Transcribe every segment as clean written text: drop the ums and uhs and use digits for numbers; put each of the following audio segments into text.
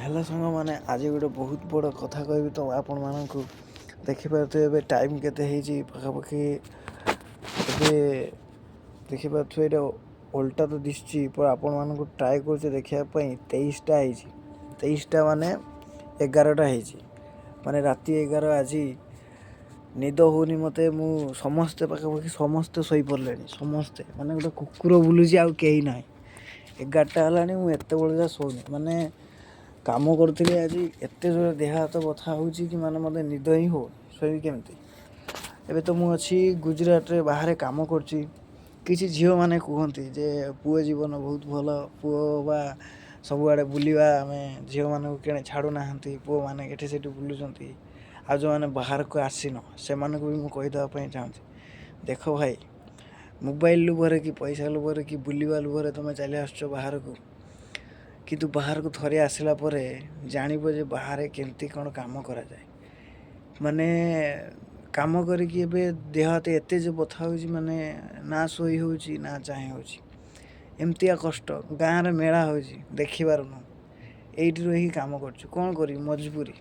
Hello सांग मैंने आज गोटे बहुत बड़ कथा कह तो आपण मानक देखिपे ए टाइम के पाखापाखि देखिपे ये ओल्टा तो दिशुची पर आपण मानक ट्राए कर देखापी 23टा 23टा माने 11टा माने राति 11 आज निद होनी मत मु समस्ते पाखापाखि समस्ते शई पड़े समस्ते माने गोटे कुकुर बुलूची आउ कहीं ना 11टा है मुझे बड़ा शोनी माने काम करी आज एत जोर देह हाथ बथा हो माने मत निद ही हो शोबी केमती एबे तो मुझे गुजरात रे बाहर काम करची किसी झील मैंने कहते जे पुओ जीवन बहुत भल पुओ बा सबुआड़े बुलवा आम झील मानक कि छाड़ू ना पुओ मैंने ये बुलूँ आ जो मैंने बाहर को आसीन से भी मुझे कहीदेवाई चाहूँगी देख भाई मोबाइल लुभर कि पैसा लुभर कि बुलवा लुभर तुम चली आस बाहर को किंतु बाहर को थरे आसला जानव जे बाहर केमती कौन काम करा जाए माने काम करिकी देह हाथ एत जो बथा हो माने ना शोई हो ना चाहे हो एमतिया कष्ट गाँव में मेला हो देखी पारुनु एइटी रही काम करछु कौन करी मजबूरी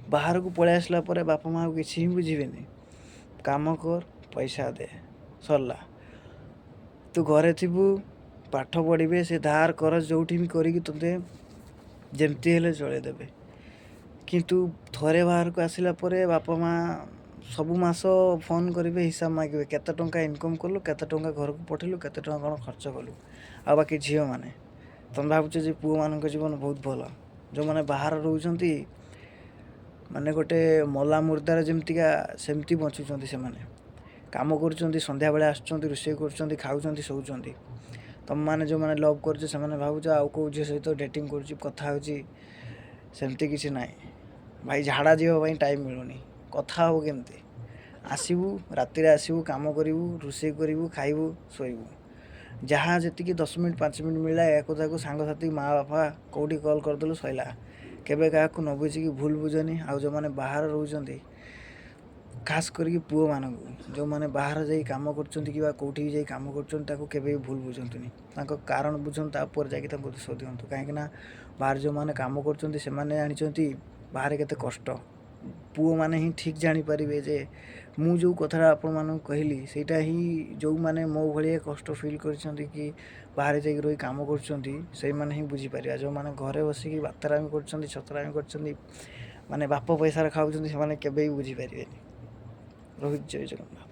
बाहर को पलि आसला बापा माँ किसी ही बुझेनि काम कर पैसा दे सरला तू घरे थी पाठ पढ़े से धार कर जो भी करी तुमते जमती हेले चलदेवे किंतु थरे बाहर को आसला बापा माँ सबु मास फोन करेंगे हिसाब मागे केते टंका इनकम कलु केते टंका घर को पठेलु केते टंका कौन खर्च कलु आ बाकी झील मैंने तुम भावुच जे पुओ मान जीवन बहुत भल जो मैंने बाहर रोचती माने गोटे मला मुर्दार जमतिका सेमती बचुंट से मैंने काम कर संध्या बेले आसुँच रोषे कर खाऊँ शोचती तुम मैंने जो मैंने लव कर भावुच आउ कौ झी सहित डेटिंग कथा सेमती किसी ना भाई झाड़ा जावाई टाइम मिलूनी कथा हो केमती आसबू राति आसबू कम करू रोषे करू खाइबू शोबू जहाँ जी 10 मिनट 5 मिनट मिलला या को सांग साथी माँ बापा कौटी कल करदेलु सैला केबे क्या न बुझिकी भूल बुझनी आ जो मैंने बाहर रोचती खास करके पुओ मानक जो मैंने बाहर जा कम कर कौटी जा कम कर भूल बुझंतुनि कारण बुझन तापर जा दोष दिंतु कहीं बाहर जो मैंने कम कर जानी बाहर केते कष्ट पुओ माने ही ठीक जानीपारे जे मु जो कथा आपण मानक कहली सेटा ही जो मैंने मो भाई कष्ट फिल कि बाहर जा रही कम कर ही बुझीपारे जो मैंने घरे बसिकी बातरामी कर छतरामी कर माने बाप पैसा खाऊँ से बुझीपारे रोहित जय जगन्नाथ।